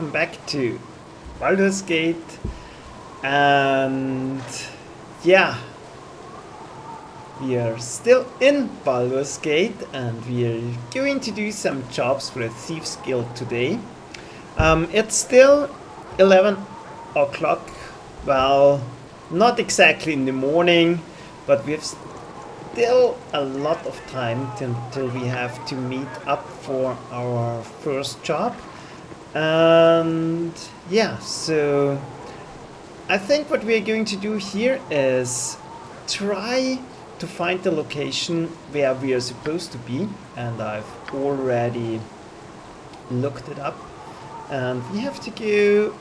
welcome back to Baldur's Gate. And yeah, we are still in Baldur's Gate and we are going to do some jobs for the Thieves Guild today. It's still 11 o'clock, well, not exactly in the morning, but we have still a lot of time until we have to meet up for our first job. And yeah, so I think what we're going to do here is try to find the location where we are supposed to be, and I've already looked it up, and we have to go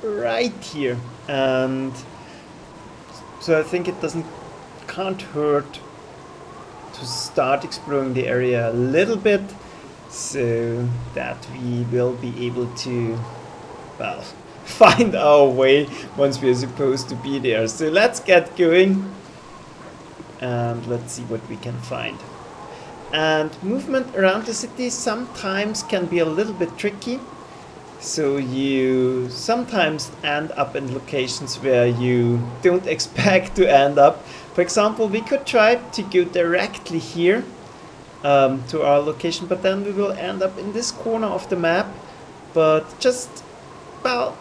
right here. And so I think it can't hurt to start exploring the area a little bit, so that we will be able to, well, find our way once we're supposed to be there. So let's get going and let's see what we can find. And movement around the city sometimes can be a little bit tricky, so you sometimes end up in locations where you don't expect to end up. For example, we could try to go directly here to our location, but then we will end up in this corner of the map. But just, well,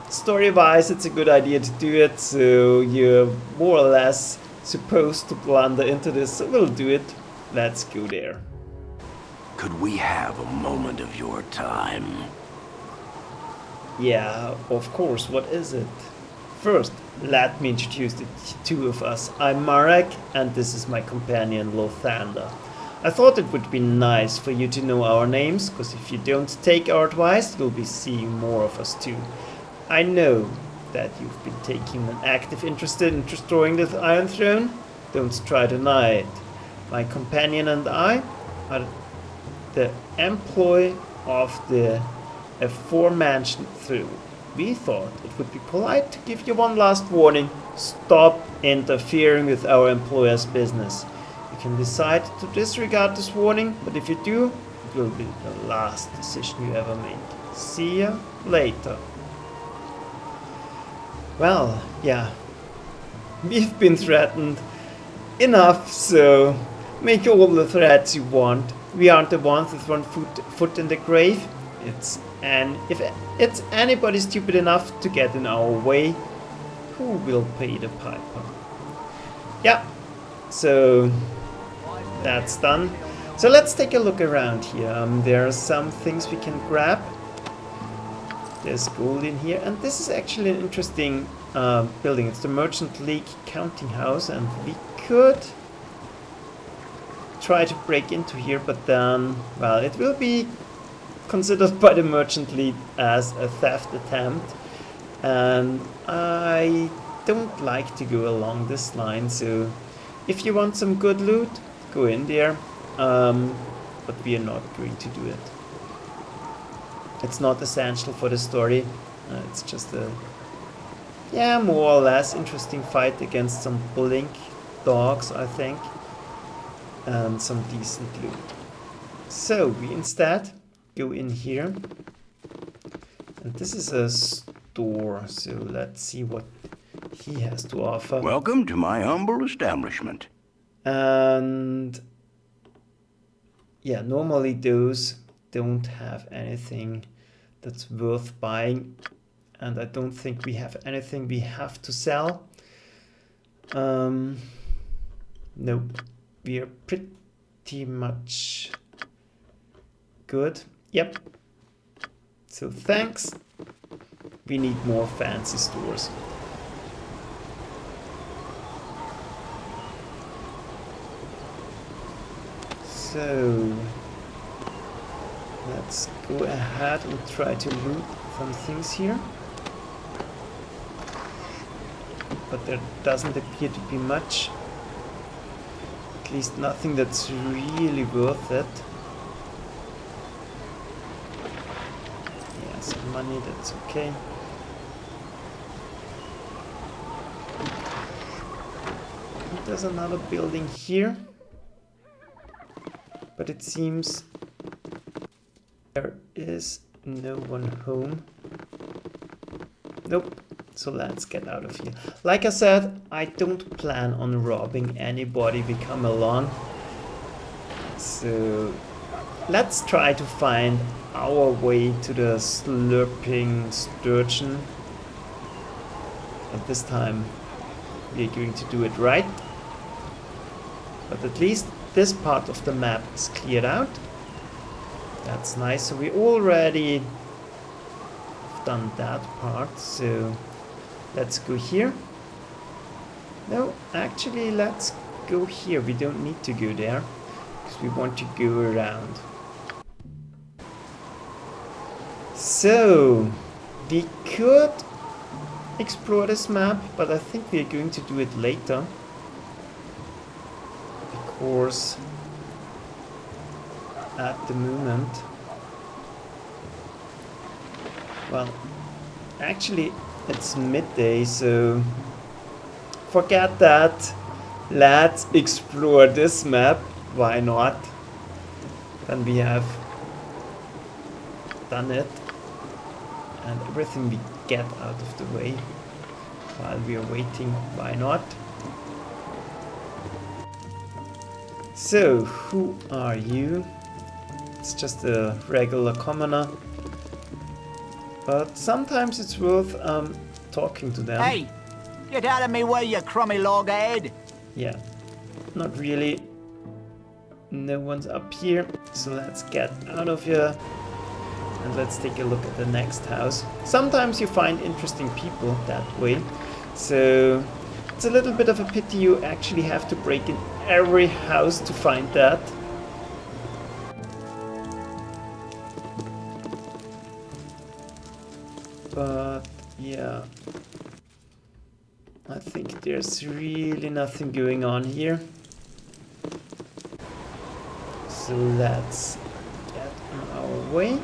story-wise, it's a good idea to do it, so you're more or less supposed to blunder into this, so we'll do it. Let's go there. Could we have a moment of your time? Yeah, of course, what is it? First, let me introduce the two of us. I'm Marek, and this is my companion Lothander. I thought it would be nice for you to know our names, because if you don't take our advice, you'll be seeing more of us too. I know that you've been taking an active interest in restoring the Iron Throne. Don't try to deny it. My companion and I are the employee of the aforementioned throne. We thought it would be polite to give you one last warning. Stop interfering with our employer's business. You can decide to disregard this warning, but if you do, it will be the last decision you ever make. See ya later. Well, yeah, we've been threatened enough, so make all the threats you want. We aren't the ones with one foot in the grave. If it's anybody stupid enough to get in our way, who will pay the piper? Yeah, so that's done. So let's take a look around here. There are some things we can grab. There's gold in here, and this is actually an interesting building. It's the Merchant League counting house, and we could try to break into here, but then, well, it will be considered by the Merchant League as a theft attempt, and I don't like to go along this line, so if you want some good loot, go in there, but we are not going to do it. It's not essential for the story. It's just a, yeah, more or less interesting fight against some blink dogs, I think, and some decent loot. So we instead go in here, and this is a store, so let's see what he has to offer. Welcome to my humble establishment. And yeah, normally those don't have anything that's worth buying, and I don't think we have anything we have to sell. Nope, we are pretty much good. Yep, so thanks. We need more fancy stores. So let's go ahead and try to loot some things here. But there doesn't appear to be much. At least nothing that's really worth it. Yeah, some money, that's okay. There's another building here. But it seems there is no one home. Nope. So let's get out of here. Like I said, I don't plan on robbing anybody we come along. So let's try to find our way to the slurping sturgeon. And this time we're going to do it right. But at least this part of the map is cleared out. That's nice. So we already done that part. So let's go here. No, actually let's go here. We don't need to go there because we want to go around. So we could explore this map, but I think we're going to do it later. Because at the moment, well, actually it's midday, so forget that. Let's explore this map. Why not? Then we have done it, and everything we get out of the way while we are waiting. Why not? So, who are you? It's just a regular commoner. But sometimes it's worth talking to them. Hey! Get out of me way, you crummy loghead! Yeah, not really. No one's up here, so let's get out of here. And let's take a look at the next house. Sometimes you find interesting people that way. So it's a little bit of a pity you actually have to break in every house to find that. But yeah, I think there's really nothing going on here. So let's get on our way.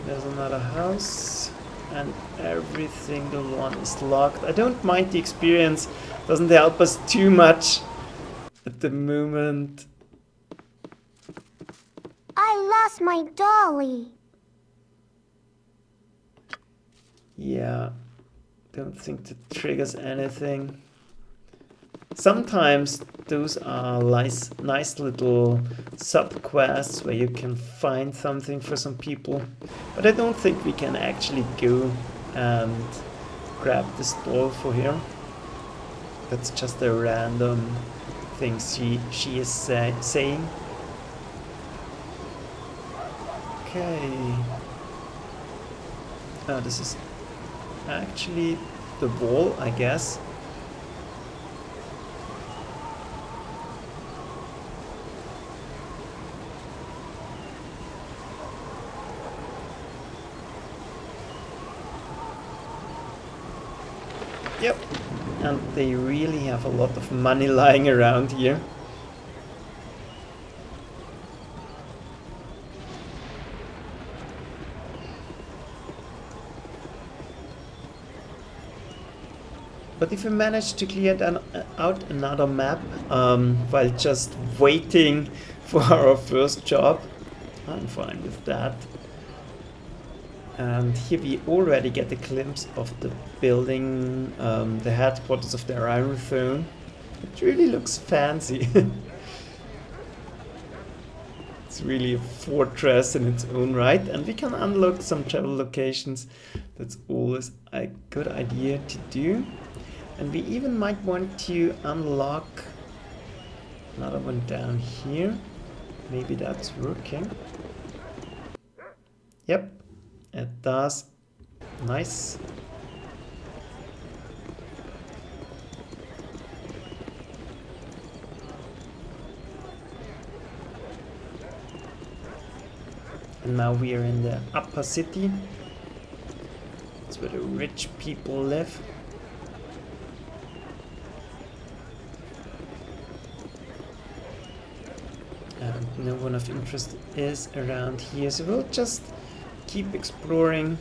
There's another house, and every single one is locked. I don't mind the experience, doesn't help us too much at the moment. I lost my dolly. Yeah, don't think that triggers anything. Sometimes those are nice little sub-quests where you can find something for some people. But I don't think we can actually go and grab this doll for her. That's just a random thing she is saying. Okay. Oh, this is actually the wall, I guess. Yep, and they really have a lot of money lying around here. But if we manage to clear out another map while just waiting for our first job, I'm fine with that. And here we already get a glimpse of the building, the headquarters of the Iron Throne. It really looks fancy. It's really a fortress in its own right, and we can unlock some travel locations. That's always a good idea to do. And we even might want to unlock another one down here. Maybe that's working. Yep. It does. Nice. And now we are in the upper city. That's where the rich people live. And no one of interest is around here, so we'll just keep exploring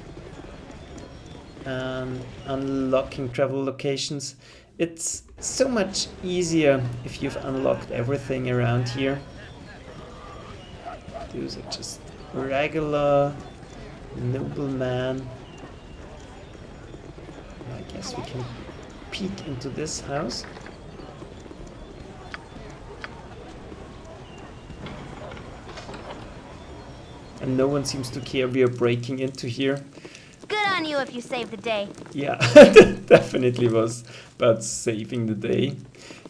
and unlocking travel locations. It's so much easier if you've unlocked everything around here. Those are just regular noblemen I guess we can peek into this house. And no one seems to care we are breaking into here. Good on you if you save the day. Yeah, definitely was about saving the day.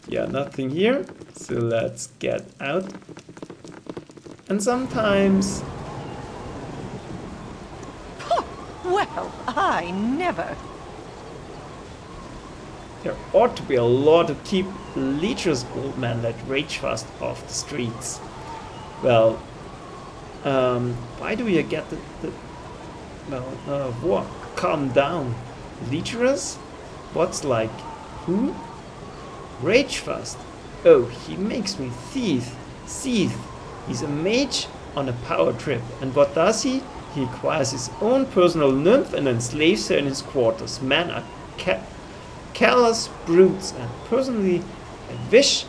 Yeah, nothing here. So let's get out. And sometimes... Well, I never. There ought to be a law to keep lecherous old men like Ragefast off the streets. Well, why do you get what? Calm down. Lecherous? What's like? Who? Ragefast. Oh, he makes me seethe. He's a mage on a power trip. And what does he? He acquires his own personal nymph and enslaves her in his quarters. Men are callous brutes, and personally, I wish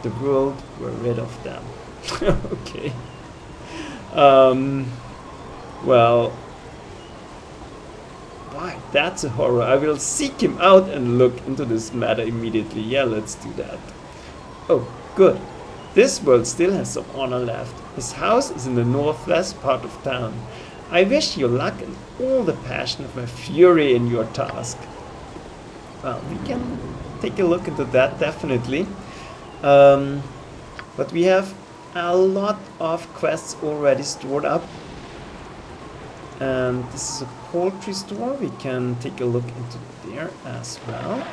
the world were rid of them. Okay. Well, why? That's a horror. I will seek him out and look into this matter immediately. Yeah, let's do that. Oh, good. This world still has some honor left. His house is in the northwest part of town. I wish you luck and all the passion of my fury in your task. Well, we can take a look into that, definitely. But we have a lot of quests already stored up. And this is a poultry store. We can take a look into there as well.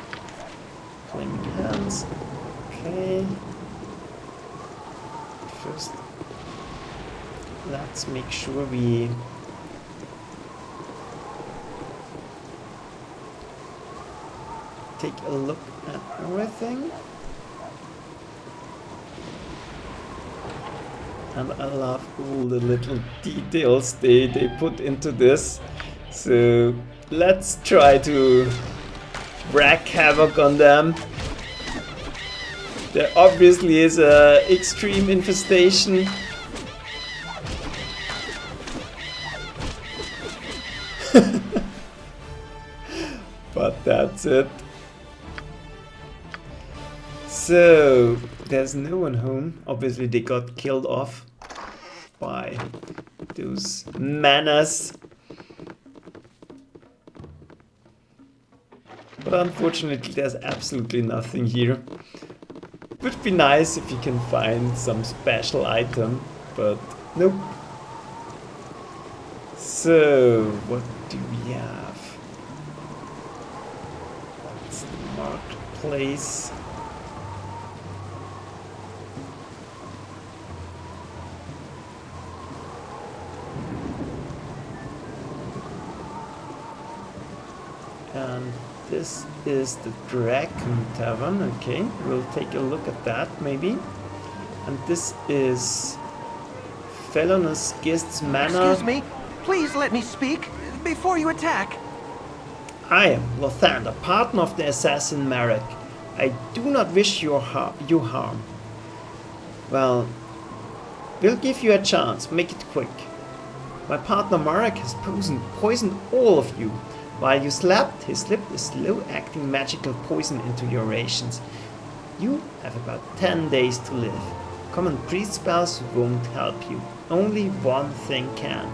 Flaming hands. Okay. First, let's make sure we take a look at everything. And I love all the little details they put into this. So let's try to wreak havoc on them. There obviously is a extreme infestation. But that's it. So there's no one home. Obviously they got killed off by those manas. But unfortunately there's absolutely nothing here. Would be nice if you can find some special item, but nope. So what do we have? That's the marketplace. And this is the Dragon Tavern. Okay, we'll take a look at that maybe. And this is Felonous Guest's Manor. Excuse me, please let me speak before you attack. I am Lothander, partner of the assassin Marek. I do not wish you harm. Well, we'll give you a chance. Make it quick. My partner Marek has poisoned all of you. While you slept, he slipped a slow-acting magical poison into your rations. You have about 10 days to live. Common priest spells won't help you. Only one thing can,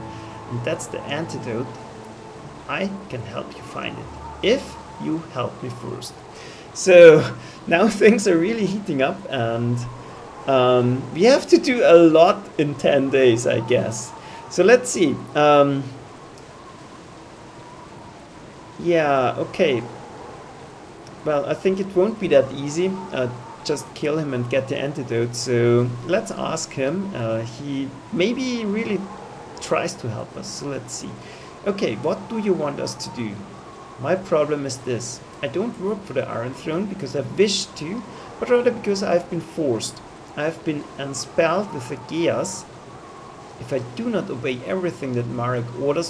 and that's the antidote. I can help you find it, if you help me first. So, now things are really heating up, and we have to do a lot in 10 days, I guess. So let's see. Yeah, okay. Well, I think it won't be that easy. Just kill him and get the antidote. So let's ask him. He maybe really tries to help us. So let's see. Okay, what do you want us to do? My problem is this. I don't work for the Iron Throne because I wish to, but rather because I've been forced. I've been unspelled with the geas. If I do not obey everything that Marek orders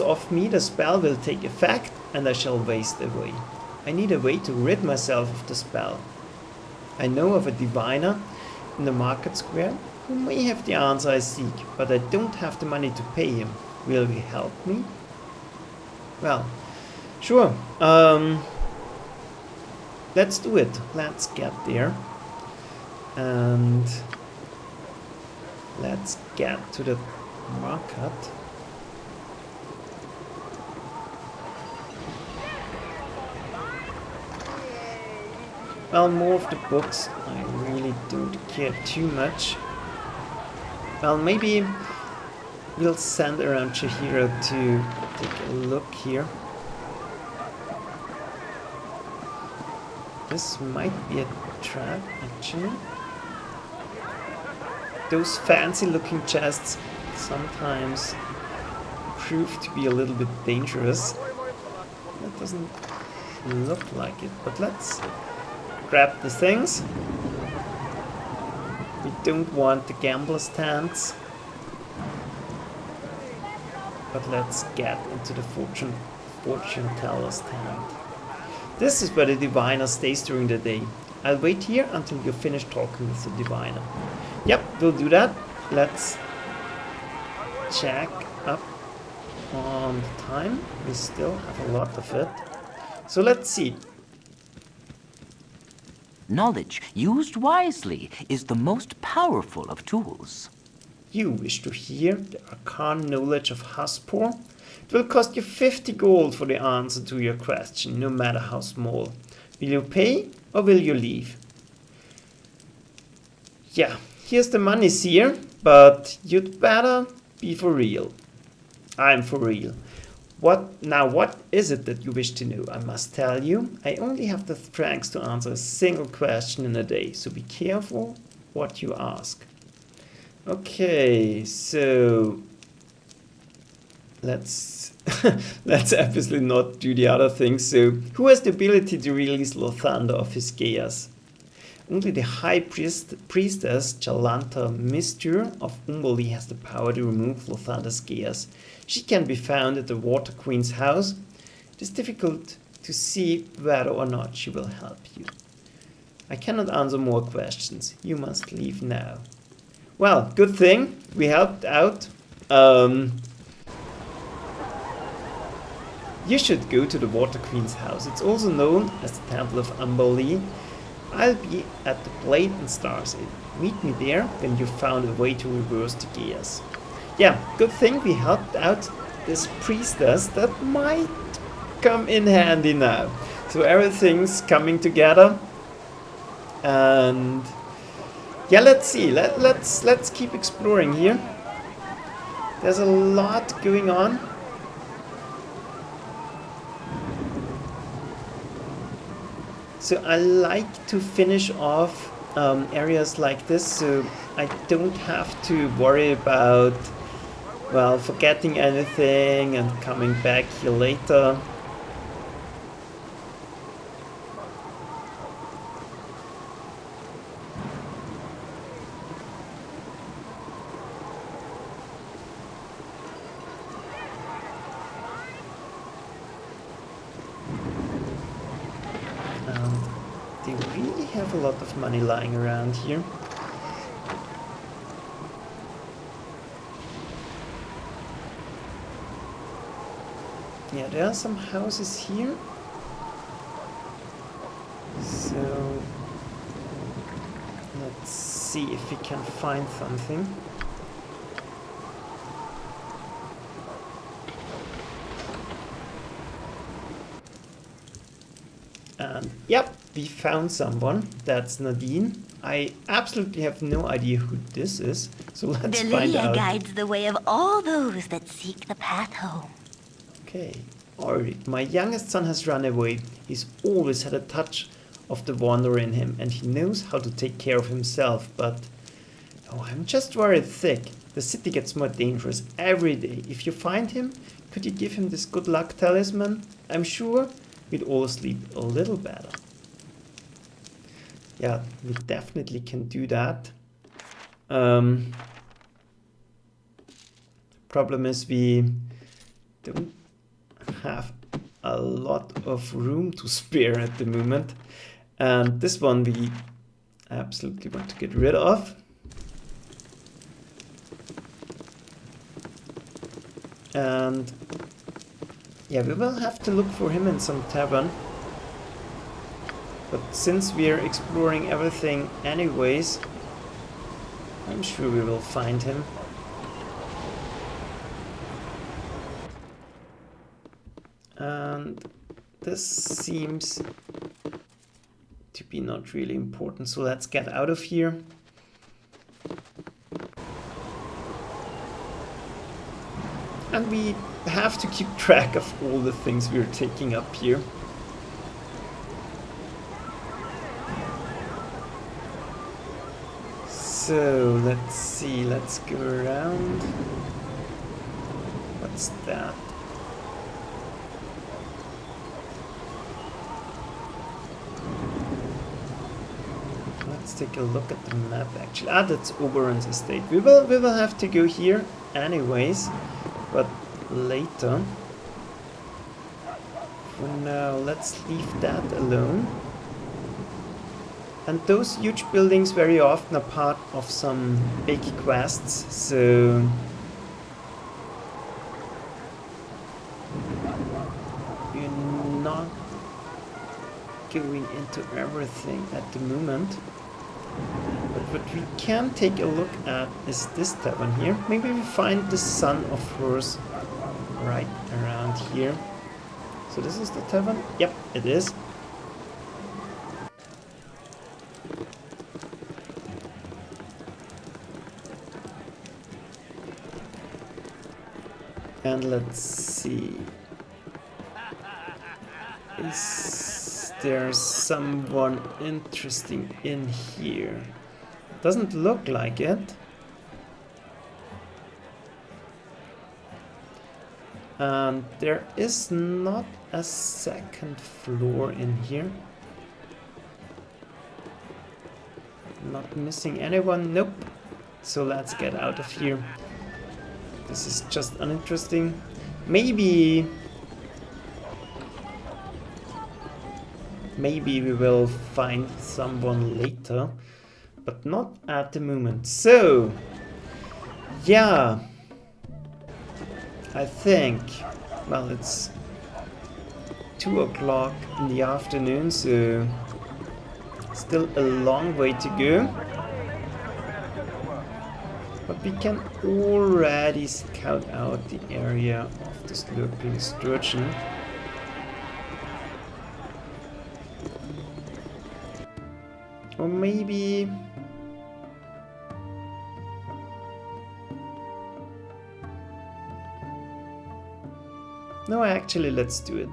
of me, the spell will take effect and I shall waste away. I need a way to rid myself of the spell. I know of a diviner in the market square who may have the answer I seek, but I don't have the money to pay him. Will he help me? Well, sure. Let's do it. Let's get there. And let's get to the market. Well, more of the books. I really don't care too much. Well, maybe we'll send around Chihiro to take a look here. This might be a trap, actually. Those fancy looking chests sometimes prove to be a little bit dangerous. That doesn't look like it, but let's grab the things. We don't want the gambler stands. But let's get into the fortune teller stand. This is where the diviner stays during the day. I'll wait here until you're finished talking with the diviner. Yep, we'll do that. Let's check up on the time. We still have a lot of it. So let's see. Knowledge used wisely is the most powerful of tools. You wish to hear the arcane knowledge of Haspor? It will cost you 50 gold for the answer to your question, no matter how small. Will you pay or will you leave? Yeah, here's the money, seer, but you'd better be for real. I'm for real. What is it that you wish to know? I must tell you, I only have the strength to answer a single question in a day, so be careful what you ask. Okay, so let's obviously not do the other things. So, who has the ability to release Lothander of his geas? Only the High Priestess Jalanta Mistur of Umberlee has the power to remove Lothander's geas. She can be found at the Water Queen's house. It is difficult to see whether or not she will help you. I cannot answer more questions. You must leave now. Well, good thing we helped out. You should go to the Water Queen's house. It's also known as the Temple of Umberlee. I'll be at the Blade and Stars Inn. Meet me there when you've found a way to reverse the gears. Yeah, good thing we helped out this priestess. That might come in handy now. So everything's coming together. And yeah, let's see. Let's keep exploring here. There's a lot going on. So I like to finish off areas like this, so I don't have to worry about, well, forgetting anything and coming back here later. They really have a lot of money lying around here. Yeah, there are some houses here. So let's see if we can find something. And yep, we found someone. That's Nadine. I absolutely have no idea who this is, so let's find out. guides the way of all those that seek the path home. Okay, Ulrich, my youngest son has run away. He's always had a touch of the wanderer in him, and he knows how to take care of himself, but oh, I'm just worried sick. The city gets more dangerous every day. If you find him, could you give him this good luck talisman? I'm sure we'd all sleep a little better. Yeah, we definitely can do that. Problem is we don't have a lot of room to spare at the moment. And this one we absolutely want to get rid of. And Yeah, we will have to look for him in some tavern. But since we're exploring everything anyways, I'm sure we will find him. And this seems to be not really important, so let's get out of here. And we have to keep track of all the things we're taking up here. So, let's see, let's go around. What's that? Let's take a look at the map actually. Ah, that's Oberon's estate. We will have to go here anyways, but later. For now, let's leave that alone. And those huge buildings very often are part of some big quests, so you're not going into everything at the moment. But what we can take a look at is this tavern here. Maybe we find the son of hers right around here. So this is the tavern? Yep, it is. And let's see. Is there someone interesting in here? Doesn't look like it. And there is not a second floor in here. Not missing anyone, nope. So let's get out of here. This is just uninteresting. Maybe we will find someone later, but not at the moment. So, yeah, I think, well, it's 2 o'clock in the afternoon, so still a long way to go. But we can already scout out the area of the slurping sturgeon. Or maybe... No, actually, let's do it.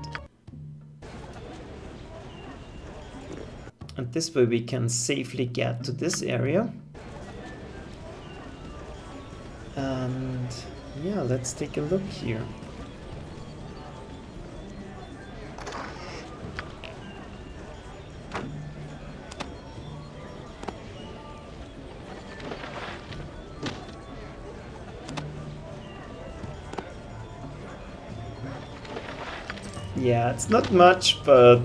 And this way we can safely get to this area. And yeah, let's take a look here. Yeah, it's not much, but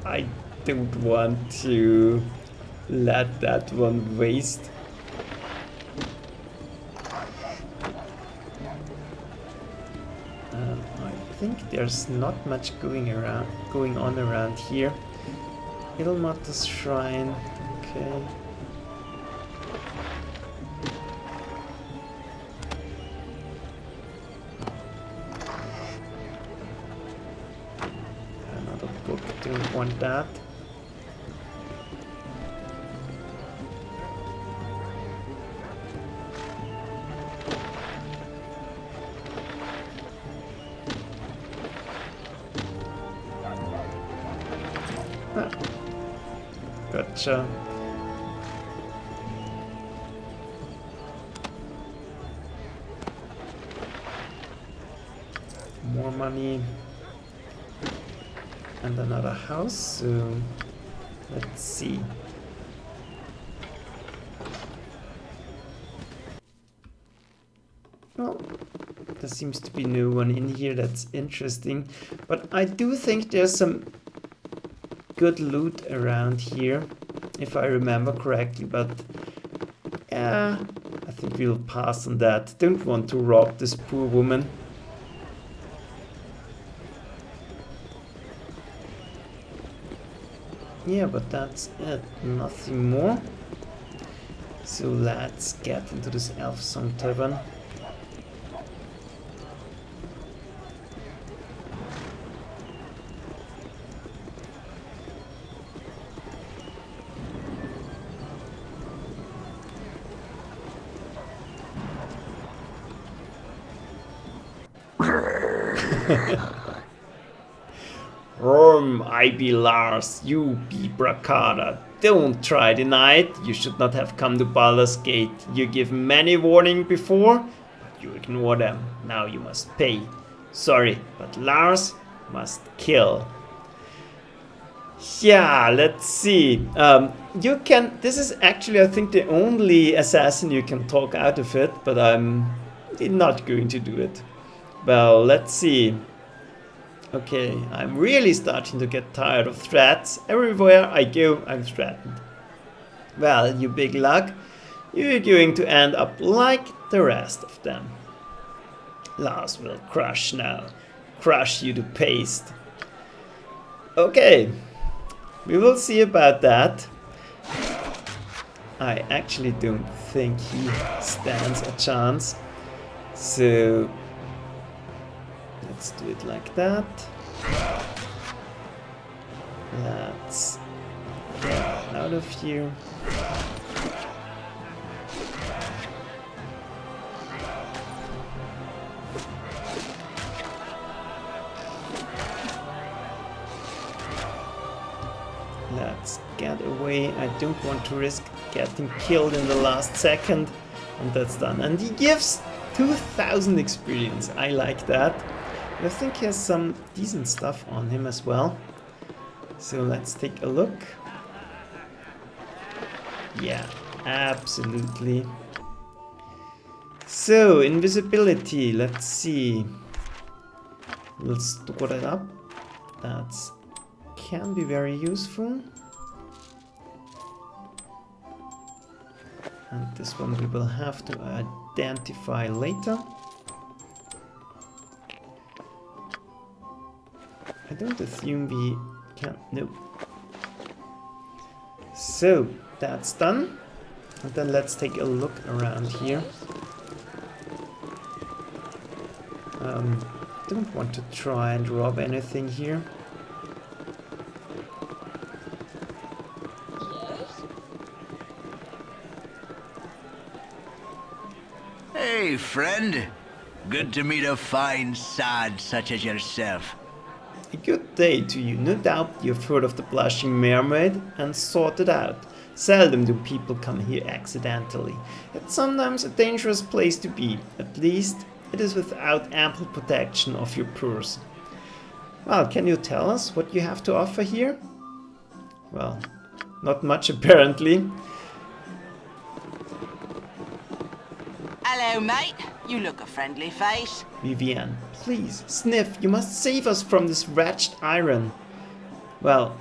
I don't want to let that one waste. I think there's not much going on around here. Ilmater's shrine, okay. Another book, don't want that. Gotcha. More money. And another house, so let's see. Well, there seems to be no one in here that's interesting, but I do think there's some good loot around here, if I remember correctly, but yeah, I think we'll pass on that. Don't want to rob this poor woman. Yeah, but that's it. Nothing more. So let's get into this Elf Song Tavern. I be Lars, you be Brakada. Don't try deny it. You should not have come to Baldur's Gate. You give many warning before, but you ignore them. Now you must pay. Sorry, but Lars must kill. Yeah, let's see. You can. This is actually, I think, the only assassin you can talk out of it, but I'm not going to do it. Well, let's see. Okay, I'm really starting to get tired of threats. Everywhere I go, I'm threatened. Well, you big lug, you're going to end up like the rest of them. Lars will crush now. Crush you to paste. Okay, we will see about that. I actually don't think he stands a chance. So let's do it like that. Let's get out of here. Let's get away. I don't want to risk getting killed in the last second. And that's done. And he gives 2000 experience. I like that. I think he has some decent stuff on him as well. So let's take a look. Yeah, absolutely. So, invisibility, let's see. We'll store that up. That can be very useful. And this one we will have to identify later. I don't assume we can. No. So that's done. And then let's take a look around here. Don't want to try and rob anything here. Hey, friend. Good to meet a fine sod such as yourself. A good day to you. No doubt you've heard of the Blushing Mermaid and sought it out. Seldom do people come here accidentally. It's sometimes a dangerous place to be. At least it is without ample protection of your purse. Well, can you tell us what you have to offer here? Well, not much apparently. Hello, mate. You look a friendly face. Vivienne, please, sniff, you must save us from this wretched iron. Well,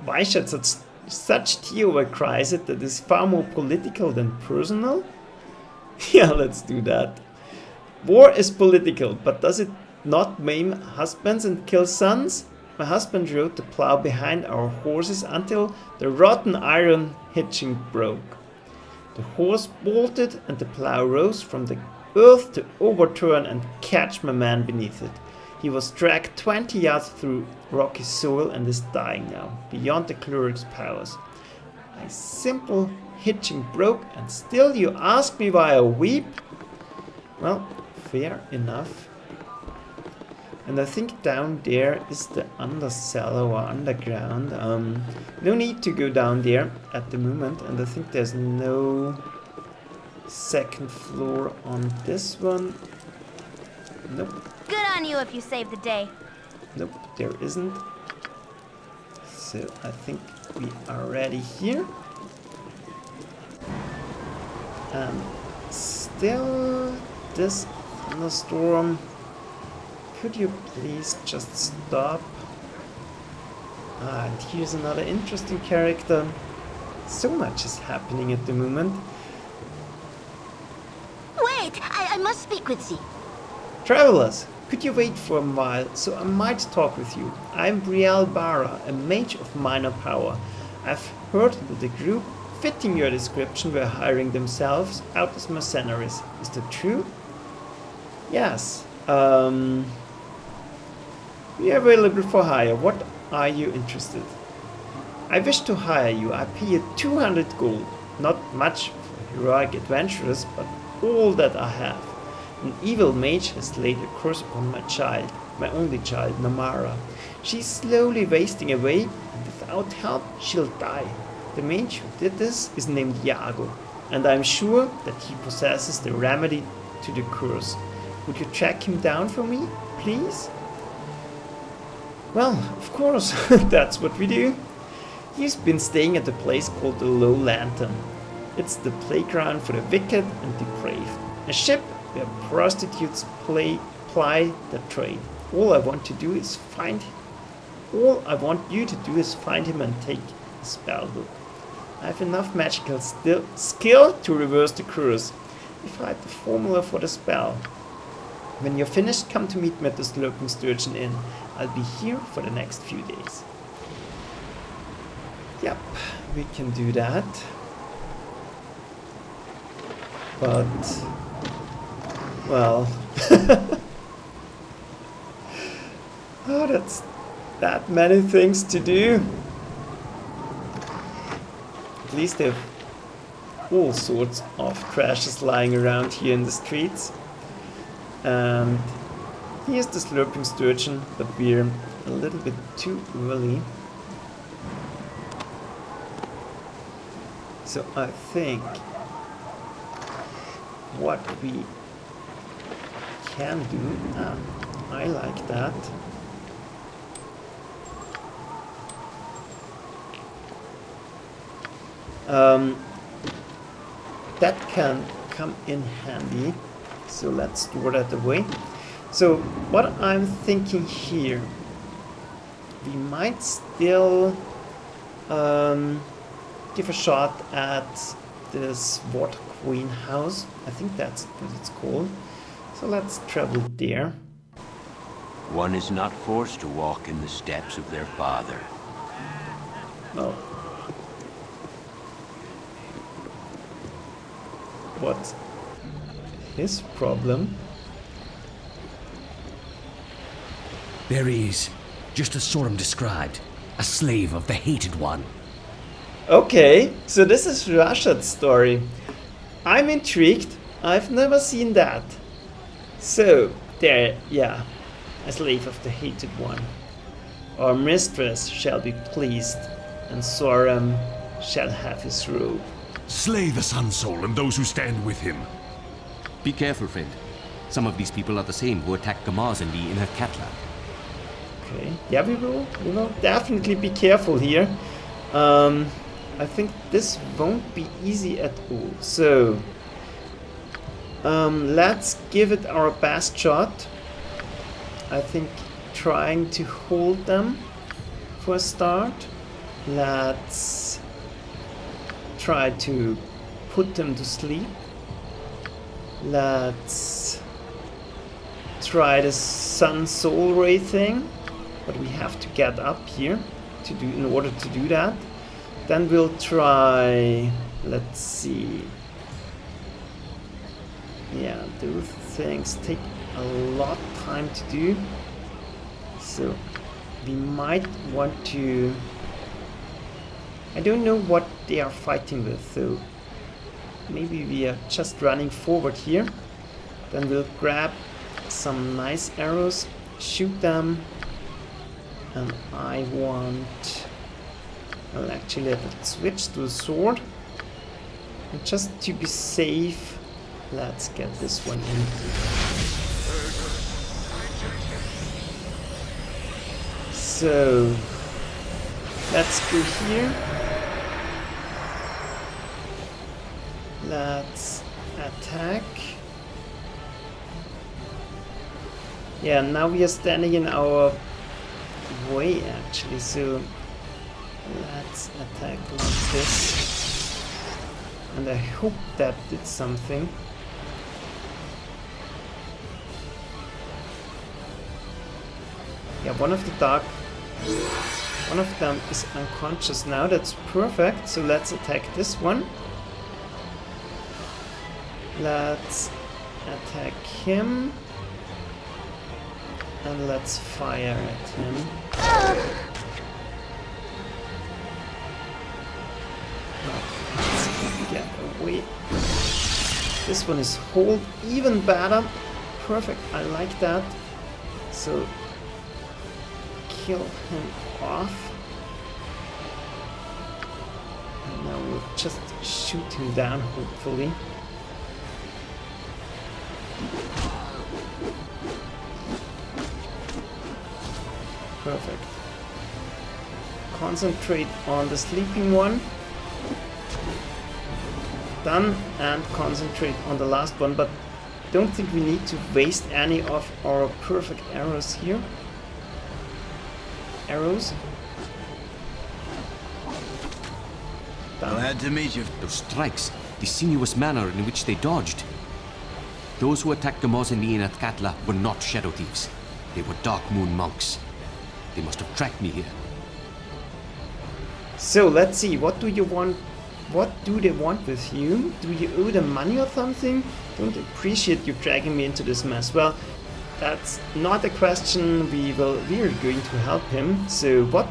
why should such Theo cries it that is far more political than personal? Yeah, let's do that. War is political, but does it not maim husbands and kill sons? My husband rode the plow behind our horses until the rotten iron hitching broke. The horse bolted and the plow rose from the earth to overturn and catch my man beneath it. He was dragged 20 yards through rocky soil and is dying now, beyond the cleric's powers. My simple hitching broke and still you ask me why I weep? Well, fair enough. And I think down there is the undercellar or underground. No need to go down there at the moment, and I think there's no second floor on this one. Nope. Good on you if you save the day. Nope, there isn't. So I think we are ready here. And still this thunderstorm. Could you please just stop? And here's another interesting character. So much is happening at the moment. Wait, I must speak with thee. Travelers, Could you wait for a while, so I might talk with you? I'm Brielle Bara, a mage of minor power. I've heard that the group fitting your description were hiring themselves out as mercenaries. Is that true? Yes. We are available for hire. What are you interested? I wish to hire you. I pay you 200 gold. Not much for heroic adventurers, but all that I have. An evil mage has laid a curse upon my child, my only child, Namara. She's slowly wasting away, and without help, she'll die. The mage who did this is named Iago, and I'm sure that he possesses the remedy to the curse. Would you track him down for me, please? Well, of course, that's what we do. He's been staying at a place called the Low Lantern. It's the playground for the wicked and depraved. A ship where prostitutes ply their trade. All I want you to do is find him and take the spell book. I have enough magical skill to reverse the curse. If I had the formula for the spell. When you're finished, come to meet me at the Slurping Sturgeon Inn. I'll be here for the next few days. Yep, we can do that. But, well, oh, that's that many things to do. At least they have all sorts of trashes lying around here in the streets. And here's the Slurping Sturgeon, but we're a little bit too early. So I think what we can do, I like that. That can come in handy, so let's store that away. So what I'm thinking here, we might still give a shot at this Water Queen house. I think that's what it's called. So let's travel there. One is not forced to walk in the steps of their father. Well, what's his problem? There he is, just as Sorum described, a slave of the Hated One. Okay, so this is Rashad's story. I'm intrigued. I've never seen that. So, there, yeah, a slave of the Hated One. Our mistress shall be pleased, and Sorum shall have his robe. Slay the Sun Soul and those who stand with him. Be careful, friend. Some of these people are the same who attacked Gamaz in the Inner Katla. Okay, yeah, we will definitely be careful here. I think this won't be easy at all. So, let's give it our best shot. I think trying to hold them for a start. Let's try to put them to sleep. Let's try the Sun Soul Ray thing, but we have to get up here to do in order to do that. Then we'll try, let's see. Yeah, those things take a lot of time to do. So we might want to, I don't know what they are fighting with, so maybe we are just running forward here. Then we'll grab some nice arrows, shoot them, and I want, well, actually let's switch to the sword. And just to be safe, let's get this one in. So let's go here. Let's attack. Yeah, now we are standing in our way actually, so let's attack like this. And I hope that did something. Yeah, one of them is unconscious now. That's perfect. So let's attack this one. Let's attack him. And let's fire at him. Let's get away. This one is hold, even better. Perfect, I like that. So, kill him off. And now we'll just shoot him down, hopefully. Perfect. Concentrate on the sleeping one. Done, and concentrate on the last one, but don't think we need to waste any of our perfect arrows here. Arrows. Done. Glad to meet you. Those strikes, the sinuous manner in which they dodged. Those who attacked the mausoleum at Katla were not shadow thieves. They were Dark Moon monks. They must have tracked me here. So let's see, what do you want? What do they want with you? Do you owe them money or something? Don't appreciate you dragging me into this mess. Well, that's not a question. We are going to help him. So what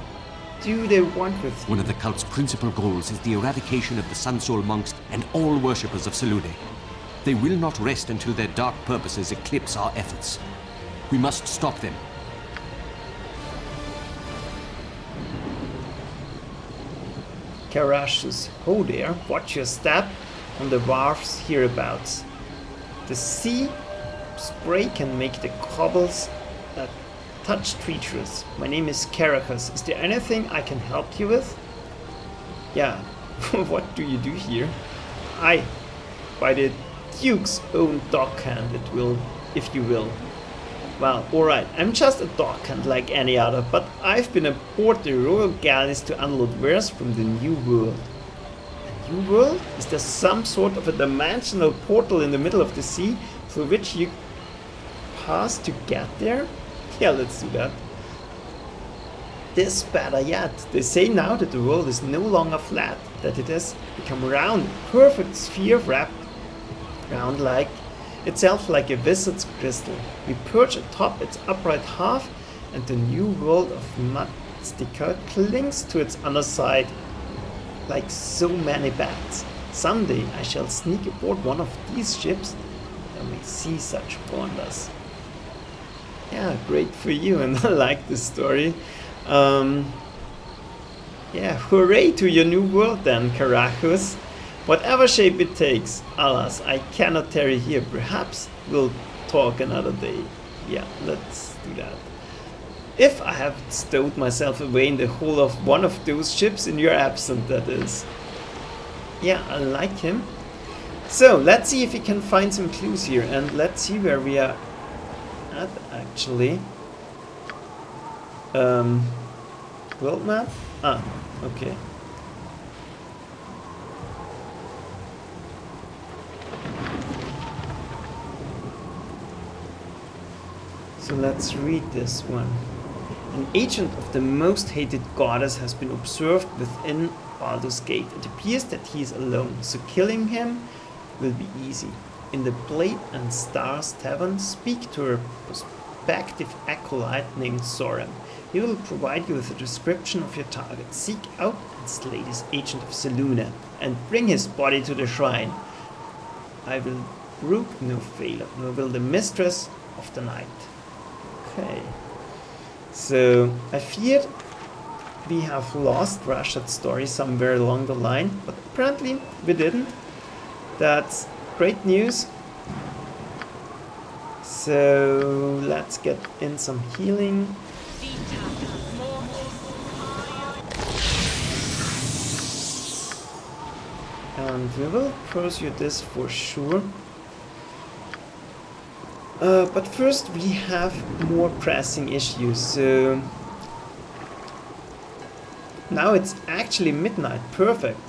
do they want with you? One of the cult's principal goals is the eradication of the Sun Soul monks and all worshippers of Selûne. They will not rest until their dark purposes eclipse our efforts. We must stop them. Karashus, ho there, watch your step on the wharfs hereabouts. The sea spray can make the cobbles a touch treacherous. My name is Caracas. Is there anything I can help you with? Yeah, what do you do here? By the Duke's own dockhand, it will, if you will. Well, alright, I'm just a dockhand like any other, but I've been aboard the royal galleys to unload wares from the New World. A New World? Is there some sort of a dimensional portal in the middle of the sea through which you pass to get there? Yeah, let's do that. This better yet. They say now that the world is no longer flat, that it has become round, a perfect sphere wrapped round like itself like a wizard's crystal. We perch atop its upright half, and the new world of Madstika clings to its underside like so many bats. Someday I shall sneak aboard one of these ships and we see such wonders. Yeah, great for you, and I like this story. Yeah, hooray to your new world then, Carachus. Whatever shape it takes, alas, I cannot tarry here. Perhaps we'll talk another day. Yeah, let's do that. If I have stowed myself away in the hull of one of those ships in your absence, that is. Yeah, I like him. So, let's see if we can find some clues here, and let's see where we are at, actually. World map? Ah, okay. So let's read this one. An agent of the most hated goddess has been observed within Baldur's Gate. It appears that he is alone, so killing him will be easy. In the Blade and Stars Tavern, speak to a prospective acolyte named Soren. He will provide you with a description of your target. Seek out and slay this agent of Selûne, and bring his body to the shrine. I will brook no failure, nor will the mistress of the night. Okay, so I feared we have lost Rashad's story somewhere along the line, but apparently we didn't. That's great news. So let's get in some healing. And we will pursue this for sure. But first we have more pressing issues, so now it's actually midnight, perfect.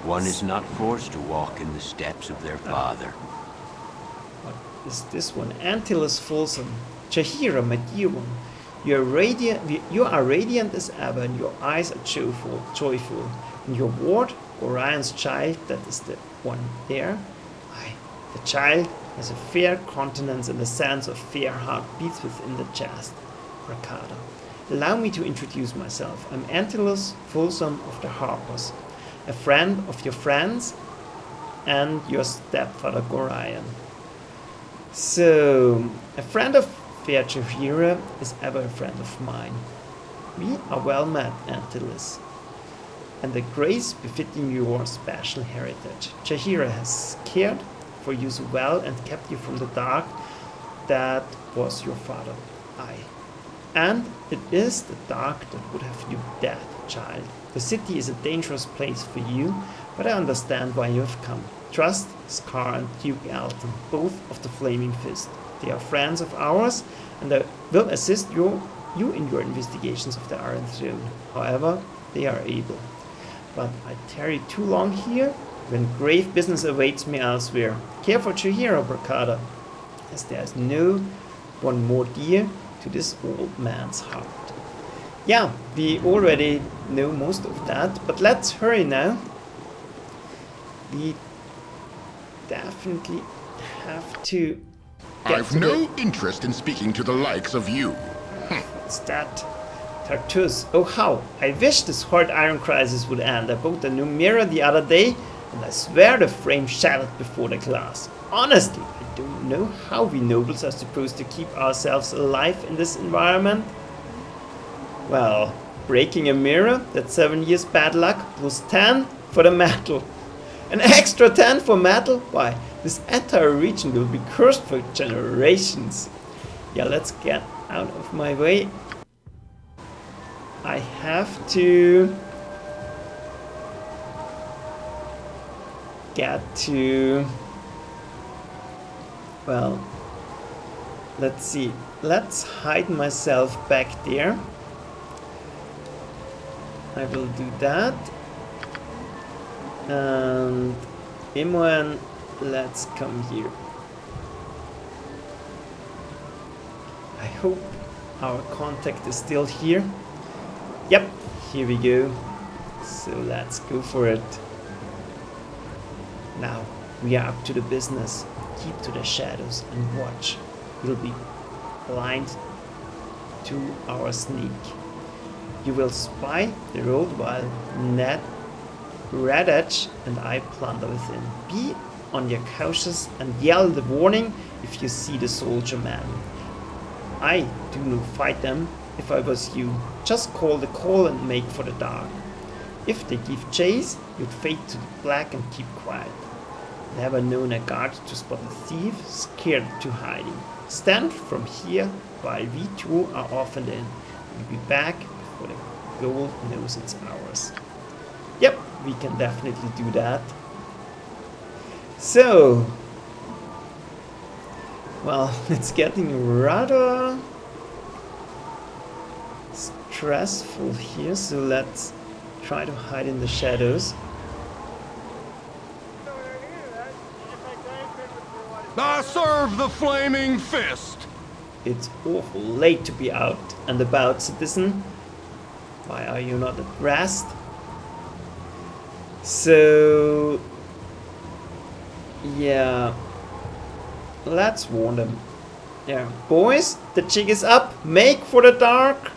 One is not forced to walk in the steps of their father. What is this one? Antilus Folsom. Jahira, my dear one. You are radiant as ever, and your eyes are joyful. And your ward, Orion's child, that is the one there. The child has a fair countenance and a sense of fair heart beats within the chest. Rakada. Allow me to introduce myself. I'm Antilus Folsom of the Harpers, a friend of your friends and your stepfather Gorion. So, a friend of fair Chahira is ever a friend of mine. We are well met, Antilus, and the grace befitting your special heritage. Chahira has cared for you so well and kept you from the dark that was your father. And it is the dark that would have you dead, child. The city is a dangerous place for you, but I understand why you have come. Trust Scar and Duke Alton, both of the Flaming Fist. They are friends of ours, and they will assist you in your investigations of the Iron Throne. However, they are able. But I tarry too long here, when grave business awaits me elsewhere. Care for Chihiro, Bracada, as there is no one more dear to this old man's heart. Yeah, we already know most of that, but let's hurry now. We definitely have to get I've no interest in speaking to the likes of you. What's that? Tartus. Oh how! I wish this hard iron crisis would end. I bought a new mirror the other day, and I swear the frame shattered before the glass. Honestly, I don't know how we nobles are supposed to keep ourselves alive in this environment. Well, breaking a mirror, that's 7 years bad luck, plus 10 for the metal. An extra 10 for metal? Why, this entire region will be cursed for generations. Yeah, let's get out of my way. I have to get to... Well, let's see. Let's hide myself back there. I will do that. And Imoen, let's come here. I hope our contact is still here. Yep, here we go. So let's go for it. Now we are up to the business. Keep to the shadows and watch. We'll be blind to our sneak. You will spy the road while Radach and I plunder within. Be on your cautious and yell the warning if you see the soldier man. I do not fight them. If I was you, just call the call and make for the dark. If they give chase, you'd fade to the black and keep quiet. Never known a guard to spot a thief, scared to hiding. Stand from here while we two are off and in. We'll be back before the gold knows it's ours. Yep, we can definitely do that. So, well, it's getting rather stressful here, so let's try to hide in the shadows. I serve the Flaming Fist! It's awful late to be out and about, citizen. Why are you not at rest? So, yeah, let's warn them. Yeah, boys, the jig is up. Make for the dark.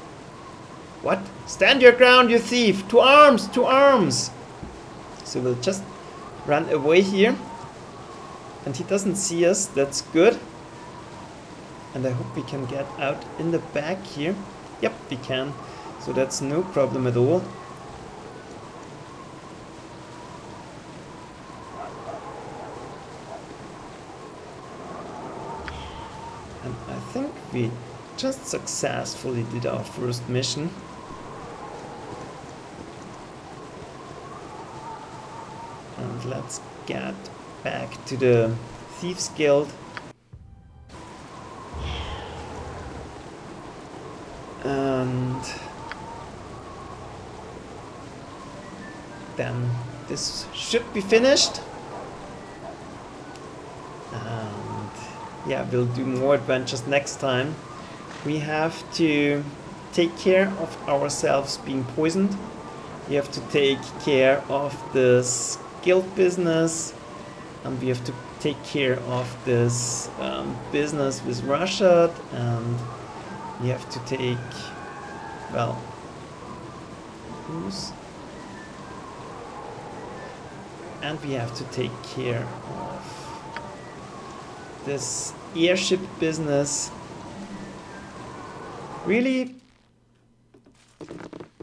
What? Stand your ground, you thief! To arms! To arms! So we'll just run away here. And he doesn't see us, that's good. And I hope we can get out in the back here. Yep, we can. So that's no problem at all. And I think we just successfully did our first mission. And let's get back to the Thieves Guild. And then this should be finished. And yeah, we'll do more adventures next time. We have to take care of ourselves being poisoned. We have to take care of this guild business, and we have to take care of this business with Russia, and we have to take, well, who's? And we have to take care of this airship business. Really,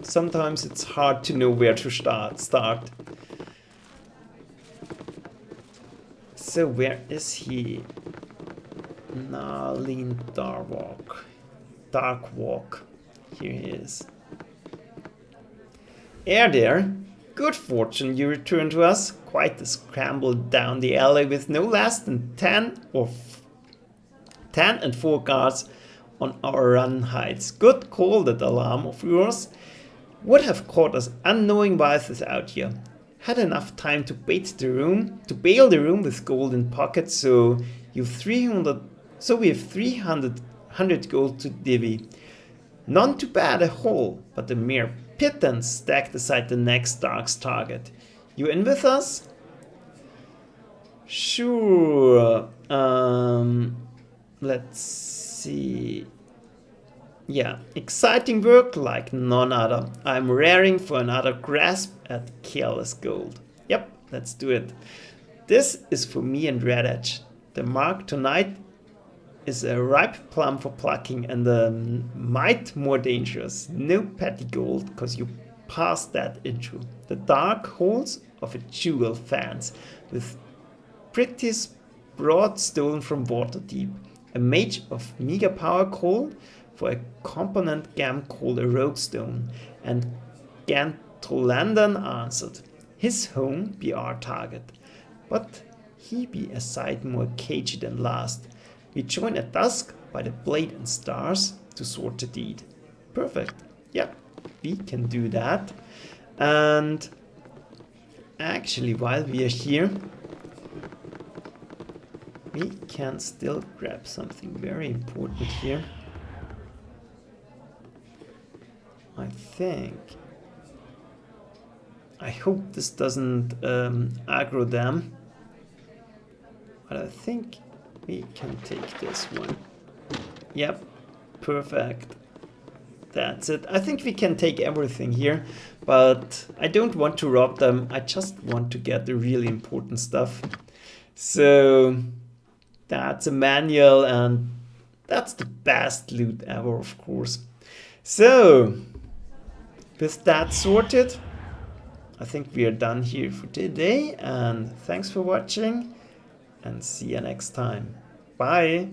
sometimes it's hard to know where to start. So where is he? Narlen Darkwalk. Here he is. There. Good fortune you returned to us. Quite a scramble down the alley with no less than 10 and 4 guards on our run heights. Good call, that alarm of yours. Would have caught us unknowing vices out here. Had enough time to bail the room with gold in pocket, so we have 300 gold to divvy. None too bad a haul, but a mere pittance stacked aside the next Dark's target. You in with us? Sure. Let's see. Yeah, exciting work like none other. I'm raring for another grasp at careless gold. Yep, let's do it. This is for me and Red Edge. The mark tonight is a ripe plum for plucking, and a mite more dangerous. No petty gold, cause you passed that intro. The dark holes of a jewel fans, with pretties broad stolen from Waterdeep. A mage of meager power called for a component gem called a roguestone, and Gantolander answered. His home be our target, but he be a sight more cagey than last. We join at dusk by the blade and stars to sort the deed. Perfect. Yep, we can do that. And actually, while we are here, we can still grab something very important here. I hope this doesn't aggro them, but I think we can take this one. Yep, perfect. That's it. I think we can take everything here, but I don't want to rob them. I just want to get the really important stuff. So that's a manual, and that's the best loot ever, of course. So with that sorted, I think we are done here for today, and thanks for watching, and see you next time. Bye!